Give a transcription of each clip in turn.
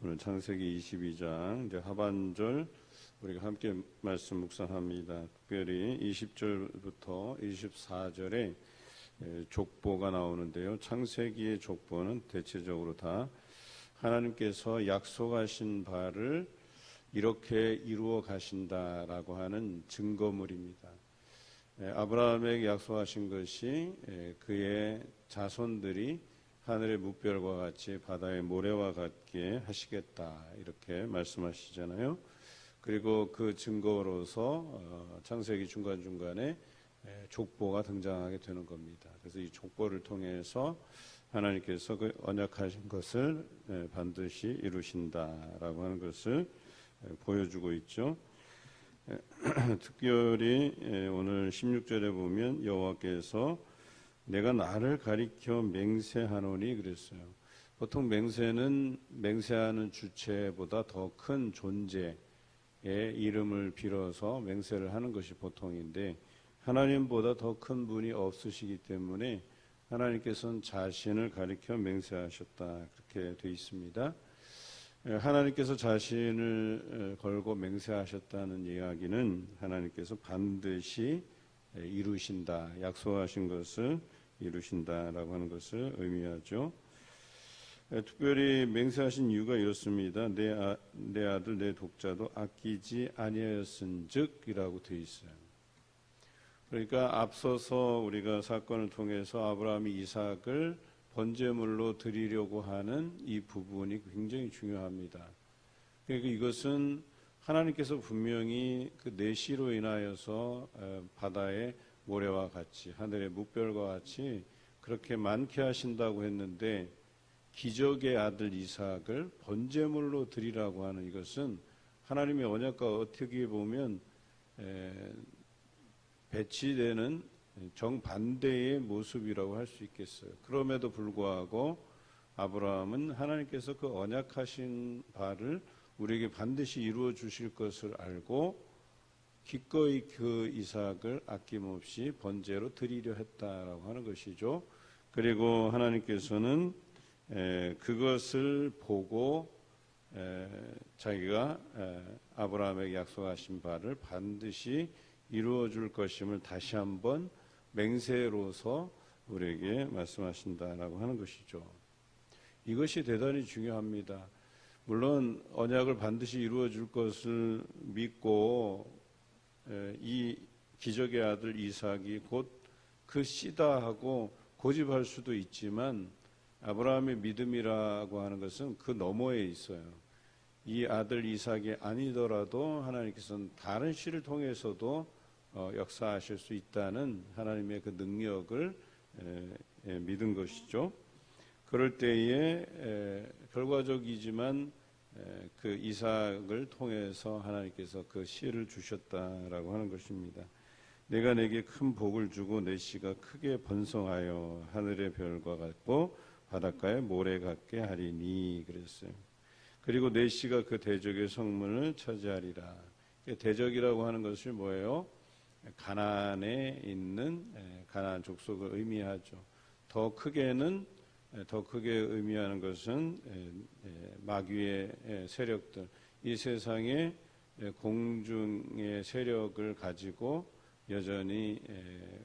오늘 창세기 22장 이제 하반절 우리가 함께 말씀 묵상합니다. 특별히 20절부터 24절에 족보가 나오는데요. 창세기의 족보는 대체적으로 다 하나님께서 약속하신 바를 이렇게 이루어 가신다라고 하는 증거물입니다. 아브라함에게 약속하신 것이 그의 자손들이 하늘의 뭇별과 같이 바다의 모래와 같게 하시겠다 이렇게 말씀하시잖아요. 그리고 그 증거로서 창세기 중간중간에 족보가 등장하게 되는 겁니다. 그래서 이 족보를 통해서 하나님께서 그 언약하신 것을 반드시 이루신다라고 하는 것을 보여주고 있죠. 특별히 오늘 16절에 보면 여호와께서 내가 나를 가리켜 맹세하노니 그랬어요. 보통 맹세는 맹세하는 주체보다 더 큰 존재의 이름을 빌어서 맹세를 하는 것이 보통인데 하나님보다 더 큰 분이 없으시기 때문에 하나님께서는 자신을 가리켜 맹세하셨다 그렇게 되어 있습니다. 하나님께서 자신을 걸고 맹세하셨다는 이야기는 하나님께서 반드시 이루신다, 약속하신 것을 이루신다라고 하는 것을 의미하죠. 특별히 맹세하신 이유가 이렇습니다. 내 아들 내 독자도 아끼지 아니하였은즉이라고 되어 있어요. 그러니까 앞서서 우리가 사건을 통해서 아브라함이 이삭을 번제물로 드리려고 하는 이 부분이 굉장히 중요합니다. 그러니까 이것은 하나님께서 분명히 그 내시로 인하여서 바다의 모래와 같이 하늘의 뭇별과 같이 그렇게 많게 하신다고 했는데 기적의 아들 이삭을 번제물로 드리라고 하는 이것은 하나님의 언약과 어떻게 보면 배치되는 정반대의 모습이라고 할 수 있겠어요. 그럼에도 불구하고 아브라함은 하나님께서 그 언약하신 바를 우리에게 반드시 이루어 주실 것을 알고 기꺼이 그 이삭을 아낌없이 번제로 드리려 했다라고 하는 것이죠. 그리고 하나님께서는 그것을 보고 자기가 아브라함에게 약속하신 바를 반드시 이루어 줄 것임을 다시 한번 맹세로서 우리에게 말씀하신다라고 하는 것이죠. 이것이 대단히 중요합니다. 물론 언약을 반드시 이루어 줄 것을 믿고 이 기적의 아들 이삭이 곧 그 씨다 하고 고집할 수도 있지만 아브라함의 믿음이라고 하는 것은 그 너머에 있어요. 이 아들 이삭이 아니더라도 하나님께서는 다른 씨를 통해서도 역사하실 수 있다는 하나님의 그 능력을 믿은 것이죠. 그럴 때에 결과적이지만 그 이삭을 통해서 하나님께서 그 씨를 주셨다라고 하는 것입니다. 내가 내게 큰 복을 주고 내 씨가 크게 번성하여 하늘의 별과 같고 바닷가의 모래 같게 하리니 그랬어요. 그리고 내 씨가 그 대적의 성문을 차지하리라. 대적이라고 하는 것이 뭐예요? 가나안에 있는 가나안 족속을 의미하죠. 더 크게 의미하는 것은 마귀의 세력들, 이 세상의 공중의 세력을 가지고 여전히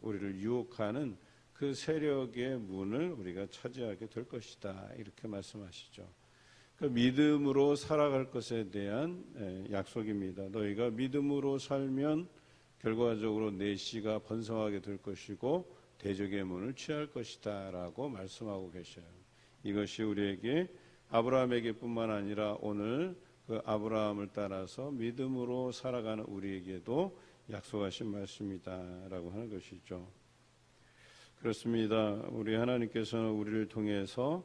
우리를 유혹하는 그 세력의 문을 우리가 차지하게 될 것이다 이렇게 말씀하시죠. 그 믿음으로 살아갈 것에 대한 약속입니다. 너희가 믿음으로 살면 결과적으로 내 씨가 번성하게 될 것이고 대적의 문을 취할 것이다 라고 말씀하고 계셔요. 이것이 우리에게 아브라함에게 뿐만 아니라 오늘 그 아브라함을 따라서 믿음으로 살아가는 우리에게도 약속하신 말씀이다 라고 하는 것이죠. 그렇습니다. 우리 하나님께서는 우리를 통해서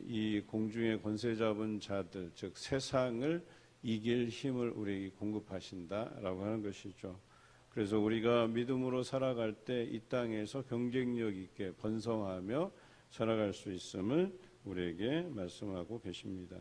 이 공중의 권세 잡은 자들, 즉 세상을 이길 힘을 우리에게 공급하신다라고 하는 것이죠. 그래서 우리가 믿음으로 살아갈 때 이 땅에서 경쟁력 있게 번성하며 살아갈 수 있음을 우리에게 말씀하고 계십니다.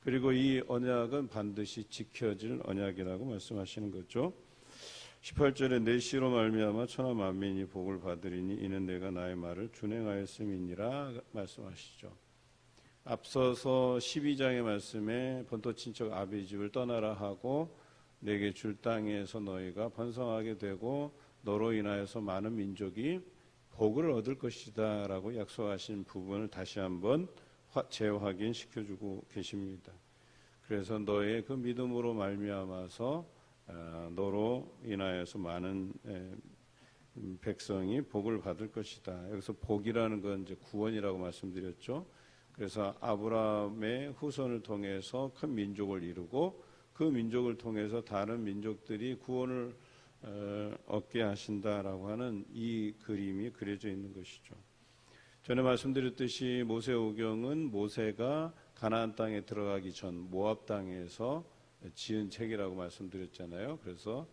그리고 이 언약은 반드시 지켜질 언약이라고 말씀하시는 거죠. 18절에 내 씨로 말미암아 천하 만민이 복을 받으리니 이는 내가 나의 말을 준행하였음이니라 말씀하시죠. 앞서서 12장의 말씀에 본토 친척 아비집을 떠나라 하고 내게 줄 땅에서 너희가 번성하게 되고 너로 인하여서 많은 민족이 복을 얻을 것이다 라고 약속하신 부분을 다시 한번 재확인시켜주고 계십니다. 그래서 너의 그 믿음으로 말미암아서 너로 인하여서 많은 백성이 복을 받을 것이다. 여기서 복이라는 건 이제 구원이라고 말씀드렸죠. 그래서 아브라함의 후손을 통해서 큰 민족을 이루고 그 민족을 통해서 다른 민족들이 구원을 얻게 하신다라고 하는 이 그림이 그려져 있는 것이죠. 전에 말씀드렸듯이 모세오경은 모세가 가나안 땅에 들어가기 전 모압 땅에서 지은 책이라고 말씀드렸잖아요. 그래서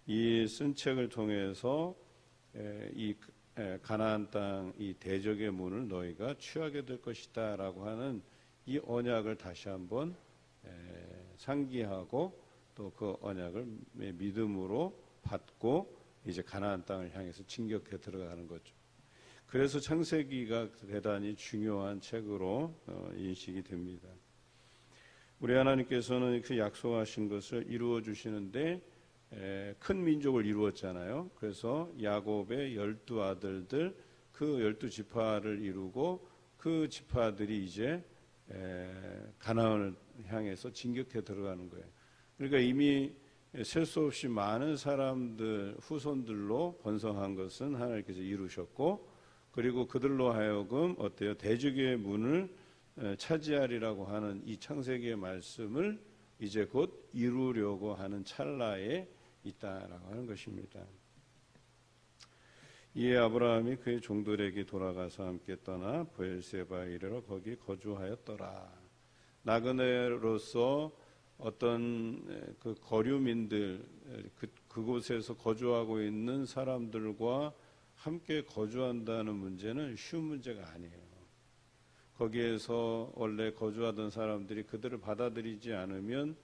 이 쓴 책을 통해서 이 가나안 땅 이 대적의 문을 너희가 취하게 될 것이다 라고 하는 이 언약을 다시 한번 상기하고 또 그 언약을 믿음으로 받고 이제 가나안 땅을 향해서 진격해 들어가는 거죠. 그래서 창세기가 대단히 중요한 책으로 인식이 됩니다. 우리 하나님께서는 그 약속하신 것을 이루어 주시는데 큰 민족을 이루었잖아요. 그래서 야곱의 12아들들 그 12지파를 이루고 그 지파들이 이제 가나안을 향해서 진격해 들어가는 거예요. 그러니까 이미 셀 수 없이 많은 사람들 후손들로 번성한 것은 하나님께서 이루셨고 그리고 그들로 하여금 어때요? 대적의 문을 차지하리라고 하는 이 창세기의 말씀을 이제 곧 이루려고 하는 찰나에 있다라고 하는 것입니다. 이에 아브라함이 그의 종들에게 돌아가서 함께 떠나 브엘세바에 이르러 거기 거주하였더라. 나그네로서 어떤 그 거류민들 그곳에서 거주하고 있는 사람들과 함께 거주한다는 문제는 쉬운 문제가 아니에요. 거기에서 원래 거주하던 사람들이 그들을 받아들이지 않으면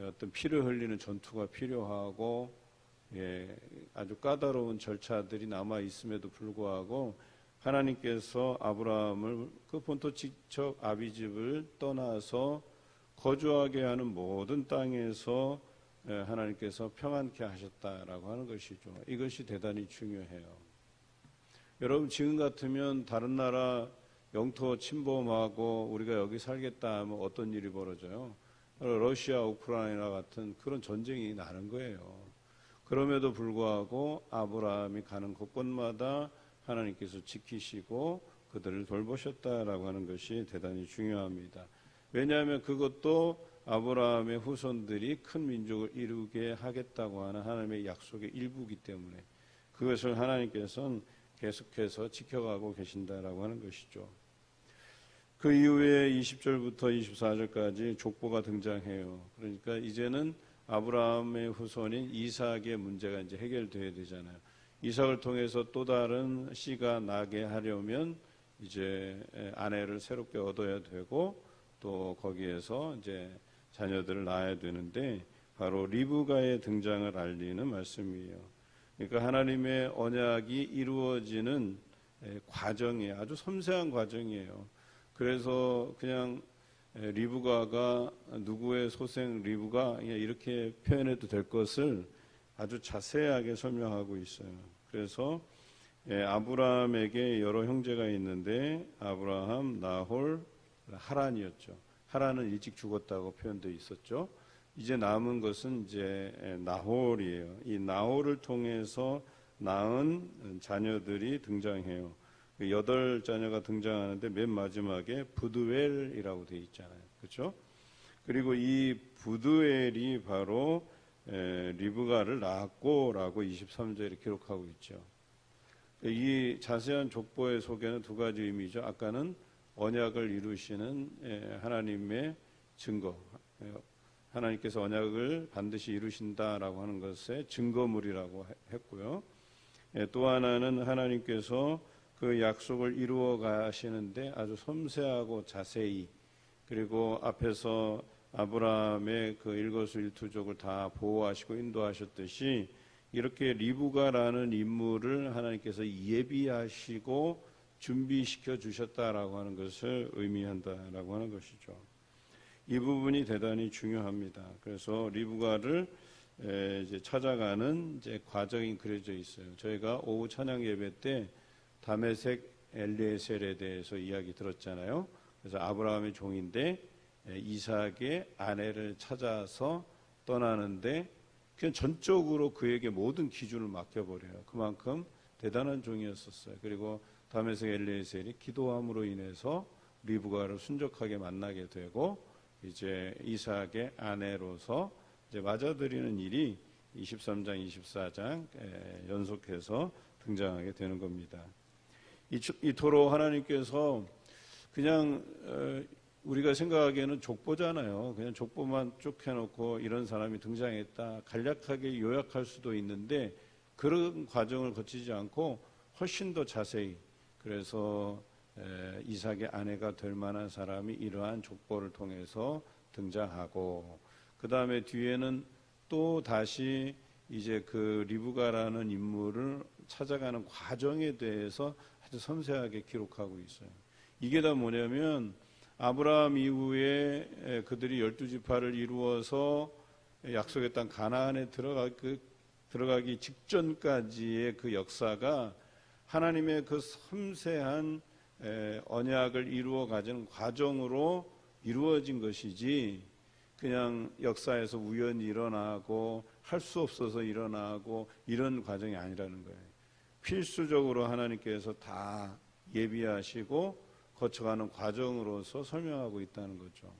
어떤 피를 흘리는 전투가 필요하고 아주 까다로운 절차들이 남아 있음에도 불구하고 하나님께서 아브라함을 그 본토 친척 아비집을 떠나서 거주하게 하는 모든 땅에서 하나님께서 평안케 하셨다라고 하는 것이죠. 이것이 대단히 중요해요. 여러분 지금 같으면 다른 나라 영토 침범하고 우리가 여기 살겠다 하면 어떤 일이 벌어져요? 러시아, 우크라이나 같은 그런 전쟁이 나는 거예요. 그럼에도 불구하고 아브라함이 가는 곳곳마다 하나님께서 지키시고 그들을 돌보셨다라고 하는 것이 대단히 중요합니다. 왜냐하면 그것도 아브라함의 후손들이 큰 민족을 이루게 하겠다고 하는 하나님의 약속의 일부이기 때문에 그것을 하나님께서는 계속해서 지켜가고 계신다라고 하는 것이죠. 그 이후에 20절부터 24절까지 족보가 등장해요. 그러니까 이제는 아브라함의 후손인 이삭의 문제가 이제 해결돼야 되잖아요. 이삭을 통해서 또 다른 씨가 나게 하려면 이제 아내를 새롭게 얻어야 되고 또 거기에서 이제 자녀들을 낳아야 되는데 바로 리브가의 등장을 알리는 말씀이에요. 그러니까 하나님의 언약이 이루어지는 과정이에요. 아주 섬세한 과정이에요. 그래서 그냥 리브가가 누구의 소생 리브가 이렇게 표현해도 될 것을 아주 자세하게 설명하고 있어요. 그래서 아브라함에게 여러 형제가 있는데 아브라함, 나홀, 하란이었죠. 하란은 일찍 죽었다고 표현되어 있었죠. 이제 남은 것은 이제 나홀이에요. 이 나홀을 통해서 낳은 자녀들이 등장해요. 8자녀가 등장하는데 맨 마지막에 부두엘이라고 되어 있잖아요. 그렇죠? 그리고 이 부두엘이 바로 리브가를 낳았고라고 23절에 기록하고 있죠. 이 자세한 족보의 속에는 두 가지 의미죠. 아까는 언약을 이루시는 하나님의 증거, 하나님께서 언약을 반드시 이루신다라고 하는 것의 증거물이라고 했고요. 또 하나는 하나님께서 그 약속을 이루어 가시는데 아주 섬세하고 자세히 그리고 앞에서 아브라함의 그 일거수일투족을 다 보호하시고 인도하셨듯이 이렇게 리브가라는 인물을 하나님께서 예비하시고 준비시켜 주셨다라고 하는 것을 의미한다라고 하는 것이죠. 이 부분이 대단히 중요합니다. 그래서 리브가를 이제 찾아가는 이제 과정이 그려져 있어요. 저희가 오후 찬양 예배 때 다메섹 엘리에셀에 대해서 이야기 들었잖아요. 그래서 아브라함의 종인데 이삭의 아내를 찾아서 떠나는데 그냥 전적으로 그에게 모든 기준을 맡겨버려요. 그만큼 대단한 종이었었어요. 그리고 다메섹 엘리에셀이 기도함으로 인해서 리브가를 순적하게 만나게 되고 이제 이삭의 아내로서 이제 맞아들이는 일이 23장, 24장 연속해서 등장하게 되는 겁니다. 이토록 하나님께서 그냥 우리가 생각하기에는 족보잖아요. 그냥 족보만 쭉 해놓고 이런 사람이 등장했다. 간략하게 요약할 수도 있는데 그런 과정을 거치지 않고 훨씬 더 자세히 그래서 이삭의 아내가 될 만한 사람이 이러한 족보를 통해서 등장하고 그 다음에 뒤에는 또 다시 이제 그 리브가라는 인물을 찾아가는 과정에 대해서 아주 섬세하게 기록하고 있어요. 이게 다 뭐냐면 아브라함 이후에 그들이 12지파를 이루어서 약속의 땅 가나안에 들어가기 직전까지의 그 역사가 하나님의 그 섬세한 언약을 이루어 가는 과정으로 이루어진 것이지 그냥 역사에서 우연히 일어나고 할 수 없어서 일어나고 이런 과정이 아니라는 거예요. 필수적으로 하나님께서 다 예비하시고 거쳐가는 과정으로서 설명하고 있다는 거죠.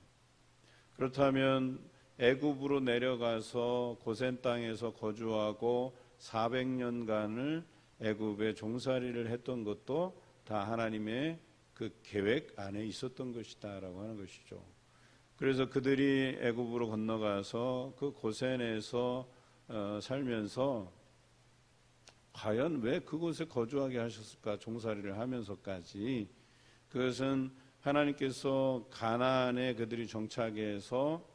그렇다면 애굽으로 내려가서 고센 땅에서 거주하고 400년간을 애굽에 종살이를 했던 것도 다 하나님의 그 계획 안에 있었던 것이다라고 하는 것이죠. 그래서 그들이 애굽으로 건너가서 그 고센에서 살면서 과연 왜 그곳에 거주하게 하셨을까? 종살이를 하면서까지. 그것은 하나님께서 가나안에 그들이 정착해서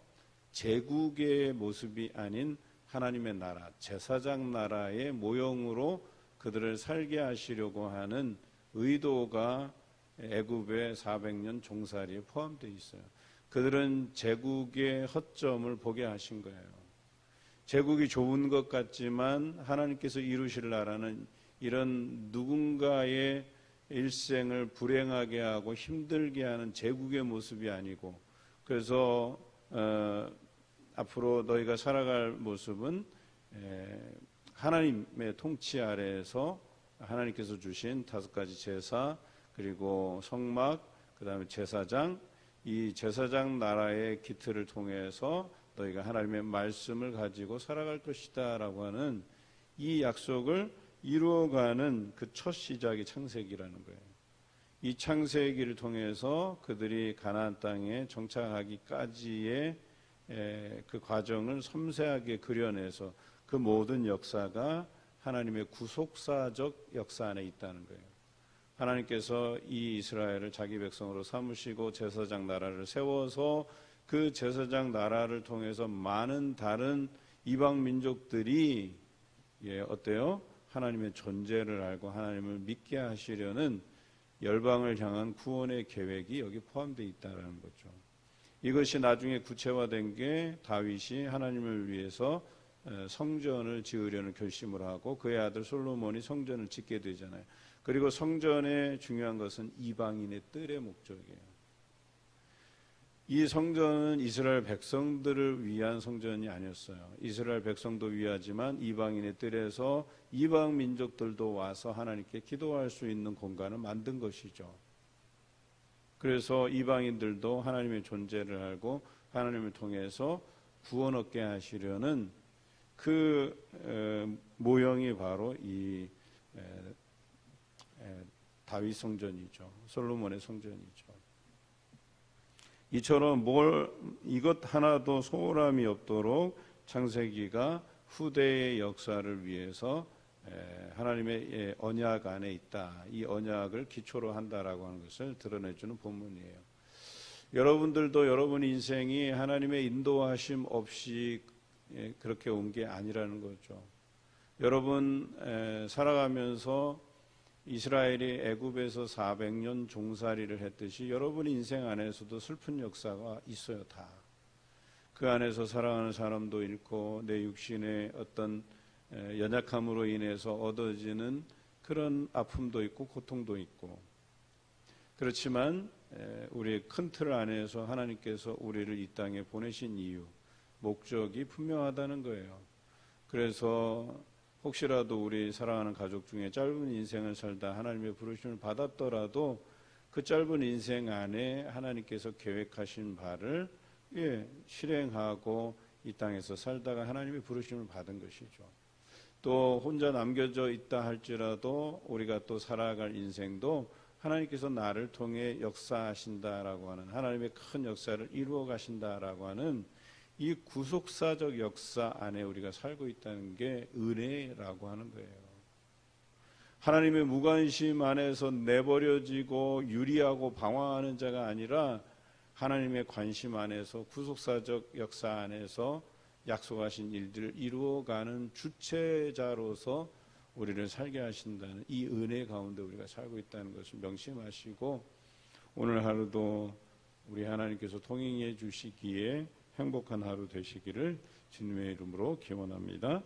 제국의 모습이 아닌 하나님의 나라, 제사장 나라의 모형으로 그들을 살게 하시려고 하는 의도가 애굽의 400년 종살이에 포함되어 있어요. 그들은 제국의 허점을 보게 하신 거예요. 제국이 좋은 것 같지만 하나님께서 이루실 나라는 이런 누군가의 일생을 불행하게 하고 힘들게 하는 제국의 모습이 아니고 그래서 앞으로 너희가 살아갈 모습은 하나님의 통치 아래에서 하나님께서 주신 5가지 제사 그리고 성막 그 다음에 제사장 이 제사장 나라의 기틀을 통해서 너희가 하나님의 말씀을 가지고 살아갈 것이다 라고 하는 이 약속을 이루어가는 그 첫 시작이 창세기라는 거예요. 이 창세기를 통해서 그들이 가나안 땅에 정착하기까지의 그 과정을 섬세하게 그려내서 그 모든 역사가 하나님의 구속사적 역사 안에 있다는 거예요. 하나님께서 이 이스라엘을 자기 백성으로 삼으시고 제사장 나라를 세워서 그 제사장 나라를 통해서 많은 다른 이방 민족들이 어때요? 하나님의 존재를 알고 하나님을 믿게 하시려는 열방을 향한 구원의 계획이 여기 포함되어 있다는 거죠. 이것이 나중에 구체화된 게 다윗이 하나님을 위해서 성전을 지으려는 결심을 하고 그의 아들 솔로몬이 성전을 짓게 되잖아요. 그리고 성전의 중요한 것은 이방인의 뜰의 목적이에요. 이 성전은 이스라엘 백성들을 위한 성전이 아니었어요. 이스라엘 백성도 위하지만 이방인의 뜰에서 이방 민족들도 와서 하나님께 기도할 수 있는 공간을 만든 것이죠. 그래서 이방인들도 하나님의 존재를 알고 하나님을 통해서 구원 얻게 하시려는 그 모형이 바로 이 다윗 성전이죠. 솔로몬의 성전이죠. 이처럼 이것 하나도 소홀함이 없도록 창세기가 후대의 역사를 위해서 하나님의 언약 안에 있다. 이 언약을 기초로 한다라고 하는 것을 드러내주는 본문이에요. 여러분들도 여러분 인생이 하나님의 인도하심 없이 그렇게 온 게 아니라는 거죠. 여러분 살아가면서 이스라엘이 애굽에서 400년 종살이를 했듯이 여러분 인생 안에서도 슬픈 역사가 있어요. 다. 그 안에서 사랑하는 사람도 잃고 내 육신의 어떤 연약함으로 인해서 얻어지는 그런 아픔도 있고 고통도 있고, 그렇지만 우리의 큰 틀 안에서 하나님께서 우리를 이 땅에 보내신 이유, 목적이 분명하다는 거예요. 그래서 혹시라도 우리 사랑하는 가족 중에 짧은 인생을 살다 하나님의 부르심을 받았더라도 그 짧은 인생 안에 하나님께서 계획하신 바를 실행하고 이 땅에서 살다가 하나님의 부르심을 받은 것이죠. 또 혼자 남겨져 있다 할지라도 우리가 또 살아갈 인생도 하나님께서 나를 통해 역사하신다라고 하는, 하나님의 큰 역사를 이루어 가신다라고 하는 이 구속사적 역사 안에 우리가 살고 있다는 게 은혜라고 하는 거예요. 하나님의 무관심 안에서 내버려지고 유리하고 방황하는 자가 아니라 하나님의 관심 안에서 구속사적 역사 안에서 약속하신 일들을 이루어가는 주체자로서 우리를 살게 하신다는 이 은혜 가운데 우리가 살고 있다는 것을 명심하시고, 오늘 하루도 우리 하나님께서 통행해 주시기에 행복한 하루 되시기를 주님의 이름으로 기원합니다.